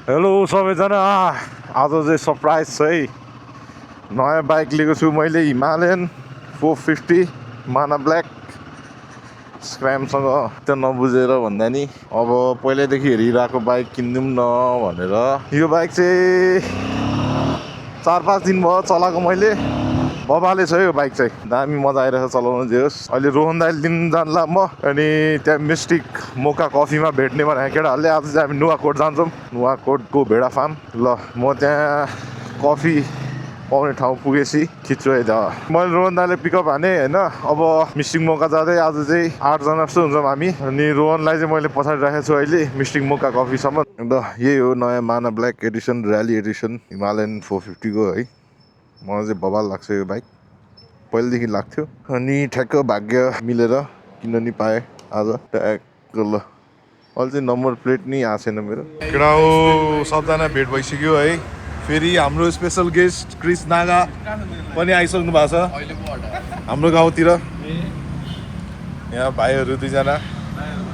hello सबैजना आज चाहिँ सरप्राइज छ है नयाँ बाइक लिएको छु मैले हिमालयन 450 माना ब्ल्याक स्क्रैमसँग त्यो नबुझेर भन्दा नि अब पहिल्यैदेखि हेरिरहेको बाइक किनिदिउँ न भनेर यो बाइक चाहिँ 4-5 दिन भयो चलाएको मैले बबाले छ यो बाइक चाहिँ दामी मजा आइरहेछ चलाउनु जे होस् अहिले रोहन दाइले लिन जान्ला म अनि त्यहाँ मिस्टिक मोका कफीमा भेट्ने भनेर केटाहरूले आज चाहिँ हामी नुवाकोट जान्छौँ नुवाकोटको भेडा फार्म ल म त्यहाँ कफी पाउने ठाउँ पुगेपछि खिच्छु है त मैले रोहन दाइले पिकअप हाने होइन अब मिस्टिक मोका जाँदै आज चाहिँ 8 जना जस्तो हुन्छौँ हामी अनि रोहनलाई चाहिँ मैले पछाडि राखेको छु अहिले मिस्टिक मोका कफीसम्म अन्त यही हो नयाँ माना black Edison rally Edison Himalayan 450 को है मलाई चाहिँ बबाल लाग्छ यो बाइक पहिलेदेखि लाग्थ्यो अनि ठ्याक्क भाग्य मिलेर किन्न नि पाएँ आज ट्याक्क ल अहिले चाहिँ नम्बर प्लेट नि आएको छैन मेरो केटा हो सबजना भेट भइसक्यो है फेरि हाम्रो स्पेसल गेस्ट क्रिस नागा पनि आइसक्नु भएको छ हाम्रो गाउँतिर यहाँ भाइहरू दुईजना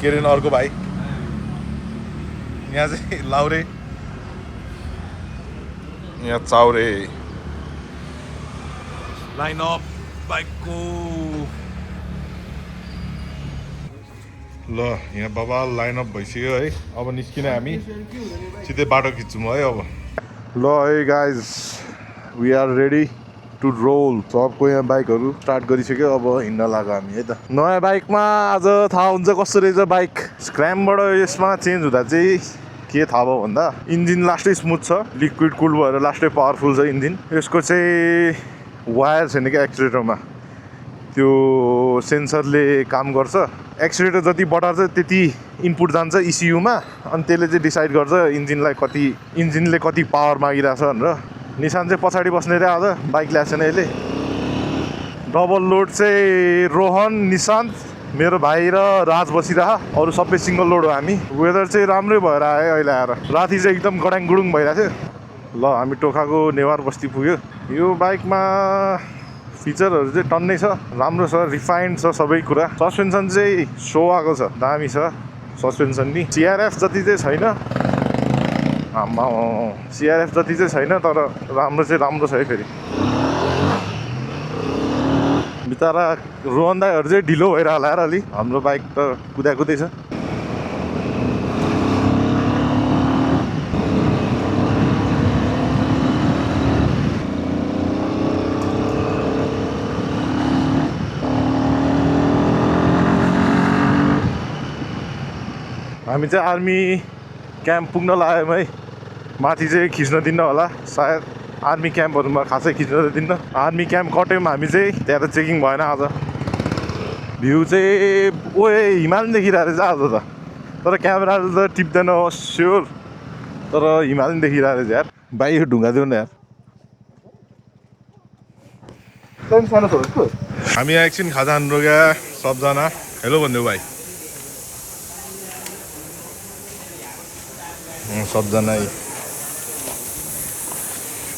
के अरे अर्को भाइ यहाँ चाहिँ लाउरे यहाँ चाउरे लाइन अप बाइकको ल यहाँ बाबा लाइन अप भइसक्यो है अब निस्किने हामी सिधै बाटो खिच्छौँ है अब ल है guys we are ready to roll सबको यहाँ बाइकहरू स्टार्ट गरिसक्यो अब हिँड्न लाग्यो हामी है त नयाँ बाइकमा आज थाहा हुन्छ कस्तो रहेछ बाइक स्क्रैमबाट यसमा चेन्ज हुँदा चाहिँ के थाहा भयो भन्दा इन्जिन लास्टै स्मुथ छ लिक्विड कुल भएर लास्टै पावरफुल छ इन्जिन यसको चाहिँ वायर छैन क्या एक्सिलेटरमा त्यो सेन्सरले काम गर्छ एक्सिलेटर जति बढार्छ त्यति इनपुट जान्छ इसियुमा अनि त्यसले चाहिँ डिसाइड गर्छ इन्जिनले कति पावर मागिरहेछ भनेर निशान चाहिँ पछाडि बस्ने रे आज बाइक ल्याएको छैन यसले डबल लोड चाहिँ रोहन निशान्त मेरो भाइ र राज बसिरह अरू सबै सिङ्गल लोड हो हामी वेदर चाहिँ राम्रै भएर आयो अहिले आएर राति चाहिँ एकदम गडाङ गुडुङ भइरहेको थियो ल हामी टोखाको नेवार बस्ती पुग्यो यो बाइकमा फिचरहरू चाहिँ टन्नै छ राम्रो छ रिफाइन्ड छ सबै कुरा सस्पेन्सन चाहिँ सो आएको छ दामी छ सस्पेन्सन नि सिआरएफ जति चाहिँ छैन आम्मा सिआरएफ जति चाहिँ छैन तर राम्रो चाहिँ राम्रो छ है फेरि बिचरा रोहन दाइहरू चाहिँ ढिलो भएर होला यार अलि हाम्रो बाइक त कुदाकुदै छ हामी चाहिँ आर्मी क्याम्प पुग्न लाग्यौँ है माथि चाहिँ खिच्न दिन्न होला सायद आर्मी क्याम्पहरूमा खासै खिच्न दिन्न आर्मी क्याम्प कट्यौँ हामी चाहिँ त्यहाँ त चेकिङ भएन आज भ्यू चाहिँ ओए हिमालयन देखिरहेको रहेछ आज त तर क्यामेराले त टिप्दैन स्योर तर हिमालयन देखिरहेको रहेछ यार भाइ यो ढुङ्गा देऊ न यार हामी एकछिन खाजा खानु रोक्या सबजना हेलो भनिदेऊ भाइ सबजना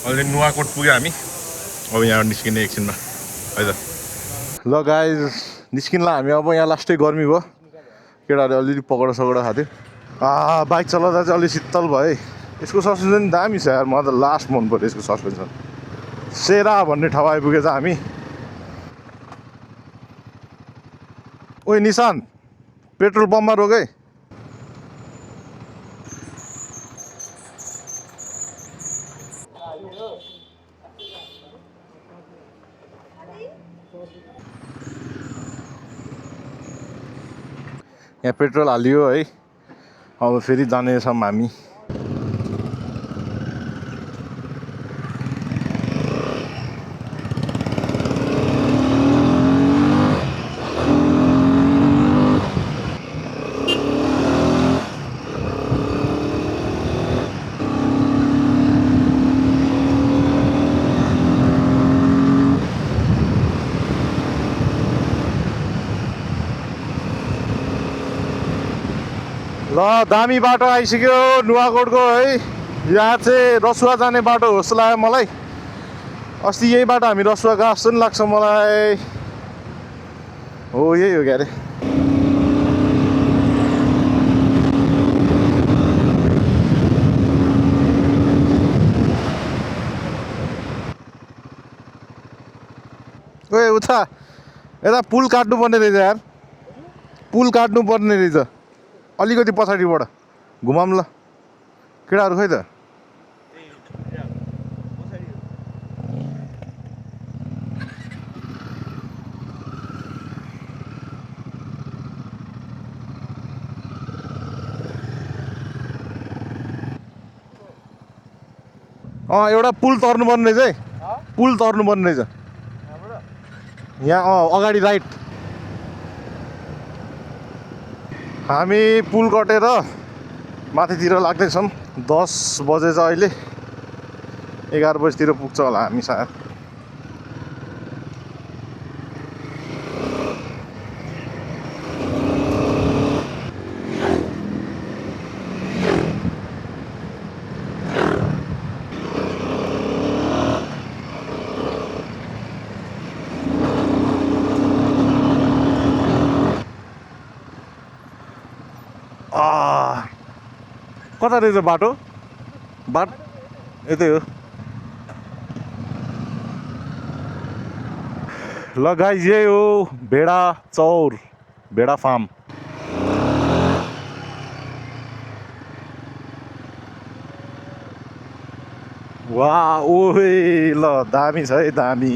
अहिले नुवाकोट पुग्यो हामी अब यहाँ निस्किने एकछिनमा है त ल गाइज निस्किन्ला हामी अब यहाँ लास्टै गर्मी भयो केटाहरूले अलिअलि पकौडा सकौडा खाथ्यो बाइक चलाउँदा चाहिँ अलिक शीतल भयो है यसको सस्पेन्सन दामी छ यार मलाई त लास्ट मन पऱ्यो यसको सस्पेन्सन सेरा भन्ने ठाउँ आइपुगेछ हामी ओइ निशान पेट्रोल पम्पमा रोक है यहाँ पेट्रोल हालियो है अब फेरि जानेछौँ हामी ल दामी बाटो आइसक्यो नुवाकोटको है यहाँ चाहिँ रसुवा जाने बाटो हो जस्तो लाग्यो मलाई अस्ति यही बाटो हामी रसुवा गएको जस्तो नि लाग्छ मलाई हो यही हो क्या अरे ओए उता यता पुल काट्नुपर्ने रहेछ यार पुल काट्नुपर्ने रहेछ अलिकति पछाडिबाट घुमाऊँ ल केटाहरू खै त एउटा पुल तर्नुपर्ने रहेछ है पुल तर्नुपर्ने रहेछ यहाँ अगाडि राइट हामी पुल कटेर माथितिर लाग्दैछौँ 10 बजेछ अहिले 11 बजीतिर पुग्छ होला हामी सायद कता रहेछ बाटो यतै हो ल गाइस यही हो भेडा चौर भेडा फार्म वाह ओहे ल दामी छ है दामी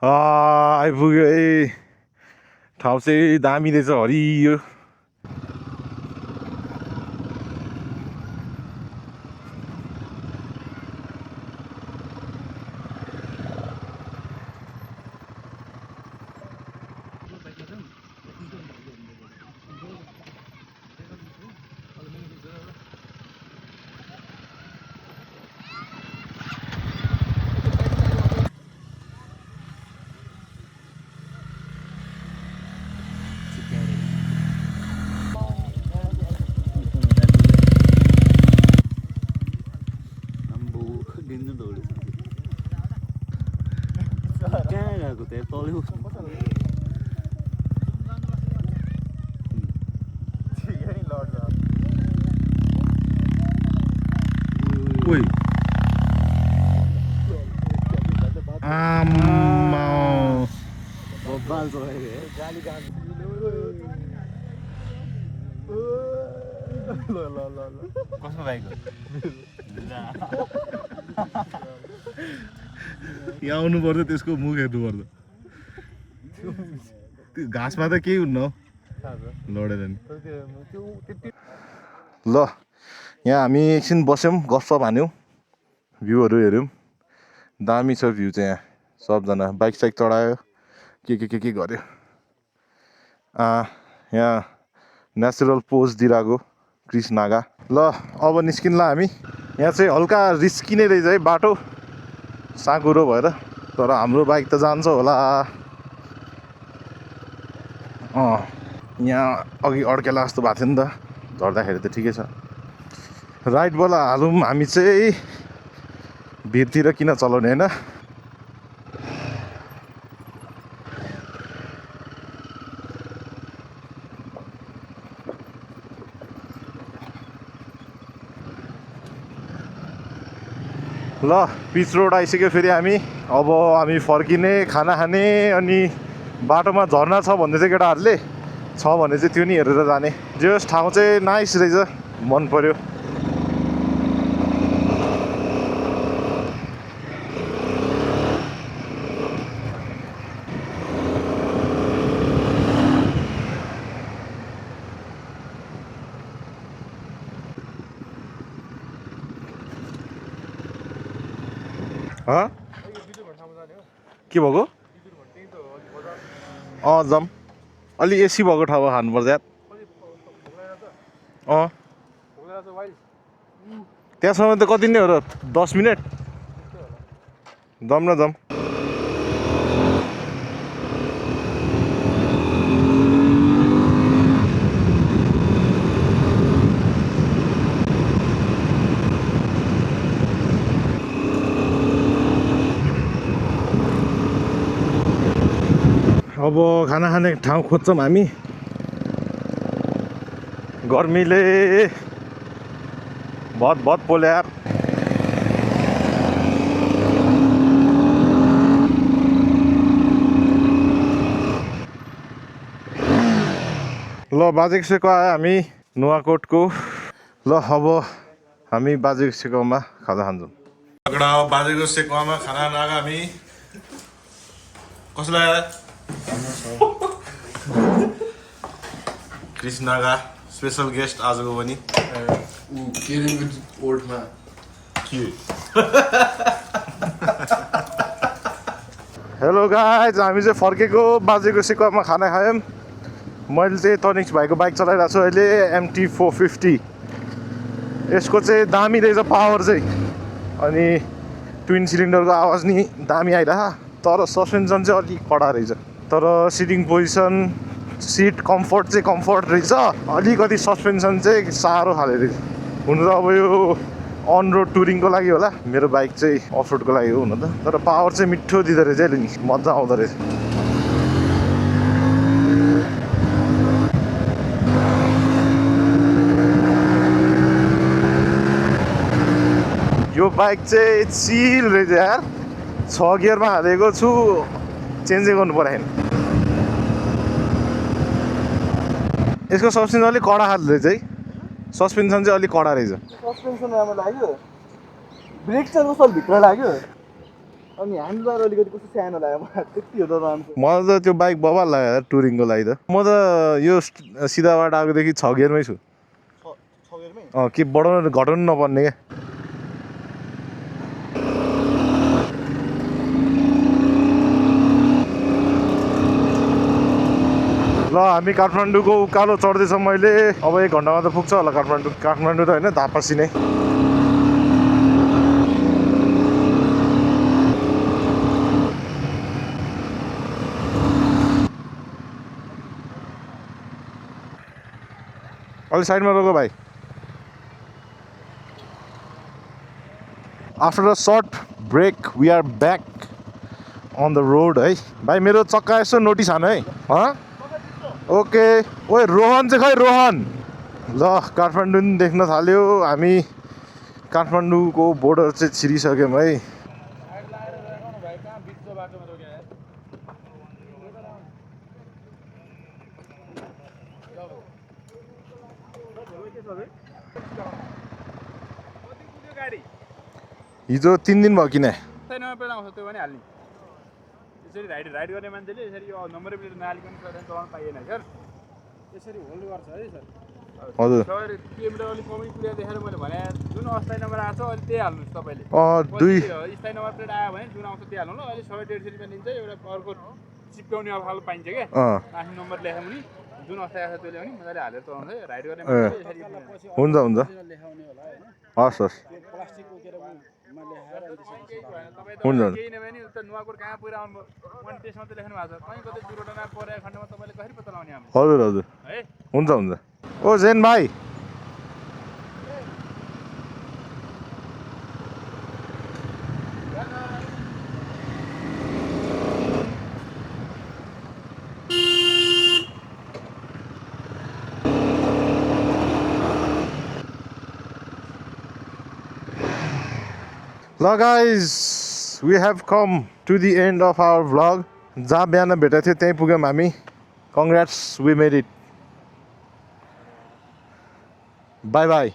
आइपुग्यो है ठाउँ चाहिँ दामी रहेछ हरियो कसको बाइक हो यहाँ आउनु पर्छ त्यसको मुख हेर्नु पर्छ त्यो घाँसमा त केही हुन्न लडेर नि ल यहाँ हामी एकछिन बस्यौँ गफसफ हान्यौँ भ्यूहरू हेऱ्यौँ दामी छ भ्यू चाहिँ यहाँ सबजना बाइक साइक चढायो के गर्यो यहाँ नेचुरल पोज दिइरहेको क्रिस नागा ल अब निस्किन्ला हामी यहाँ चाहिँ हल्का रिस्की नै रहेछ है बाटो साँघुरो भएर तर हाम्रो बाइक त जान्छ होला यहाँ अघि अड्केला जस्तो भएको थियो नि त झर्दाखेरि त ठिकै छ राइटबाट हालौँ हामी चाहिँ भिरतिर किन चलाउने होइन ल पिच रोड आइसक्यो फेरि हामी अब हामी फर्किने खाना खाने अनि बाटोमा झर्ना छ भन्दै चाहिँ केटाहरूले छ भने चाहिँ त्यो नि हेरेर जाने जे होस् ठाउँ चाहिँ नाइस रहेछ मन पर्यो के भएको जाम अलि एसी भएको ठाउँमा खानुपर्छ यार त्यहाँसम्म त कति नै हो र 10 मिनट जाम न जाम अब खाना खाने ठाउँ खोज्छौँ हामी गर्मीले भत पोले यार ल बाजेको आयो हामी नुवाकोटको ल अब हामी बाजेको सेकोमा खाजा खान्छौँ बाजेको सेकोमा खाना लगाएको हामी कसलाई कृष्णका स्पेसल गेस्ट आजको पनि ओल्डमा हेलो गाइज हामी चाहिँ फर्केको बाजेको सेकोमा खाना खायौँ मैले चाहिँ तनिक्स भाइको बाइक चलाइरहेको छु अहिले MT 450 यसको चाहिँ दामी रहेछ पावर चाहिँ अनि ट्विन सिलिन्डरको आवाज नि दामी आइरहेको तर सस्पेन्सन चाहिँ अलिक कडा रहेछ तर सिटिङ पोजिसन सिट कम्फर्ट चाहिँ कम्फर्ट रहेछ अलिकति सस्पेन्सन चाहिँ साह्रो खाले रहेछ हुनु त अब यो अन रोड टुरिङको लागि होला मेरो बाइक चाहिँ अफ रोडको लागि हो हुन त तर पावर चाहिँ मिठो दिँदो रहेछ अहिले नि मजा आउँदो रहेछ यो बाइक चाहिँ चिल रहेछ यार 6 गियरमा हालेको छु चेन्जै गर्नु परेन यसको सस्पेन्सन अलिक कडा खाले रहेछ है सस्पेन्सन चाहिँ अलिक कडा रहेछ सस्पेन्सन राम्रो लाग्यो ब्रेक चाहिँ कस्तो भित्र लाग्यो अनि ह्यान्डलबार अलिकति कस्तो सानो लाग्यो मलाई त्यति हो त मलाई त त्यो बाइक बबाल लाग्यो यार टुरिङको लागि त म त यो सिधा बाटो आएकोदेखि 6 गियरमै छु के बढाउनु घटाउनु नपर्ने क्या ल हामी काठमाडौँको उकालो चढ्दैछौँ मैले अब 1 घन्टामा त पुग्छ होला काठमाडौँ त होइन धापासी नै अलि साइडमा रोक भाइ after a short break we are back on the road है भाइ मेरो चक्का यसो नोटिस हानु है ओके ओए रोहन चाहिँ खै रोहन ल काठमाडौँ पनि देख्न थाल्यो हामी काठमाडौँको बोर्डर चाहिँ छिरिसक्यौँ है हिजो 3 दिन भयो किन यसरी राइड गर्ने मान्छेले यसरी यो नम्बर प्लेट नहालिकन चलाउन पाइएन सर यसरी होल्ड गर्छ है सर हजुर सर किलोमिटर अलिक कमै पुऱ्याइ देखेर मैले भने जुन अस्थायी नम्बर आएको छ अहिले त्यही हाल्नुहोस् तपाईँले स्थायी नम्बर प्लेट आयो भने जुन आउँछ त्यही हाल्नु ल अहिले 150 रुपियाँ लिन्छ एउटा अर्को चिप्काउने खालको पाइन्छ क्या आफ्नो नम्बर लेखायो भने जुन अस्थायी आएको छ त्यसले पनि मजाले हालेर चलाउँछ राइड गर्ने मान्छेले यसरी हुन्छ हस् हस् हुन्छ केही नभए नि उता नुवाकोट कहाँ पुऱ्याउनु मैले त्यसमा त लेख्नु भएको छ कहीँ कतै दुर्घटना परेको खण्डमा तपाईँले कसरी पत्ता लगाउने हामी हजुर हजुर है हुन्छ ओ जेन भाइ ल guys we have come to the end of our vlog जहाँ बिहान भेटेको थियो त्यहीँ पुग्यौँ हामी congrats we made it bye bye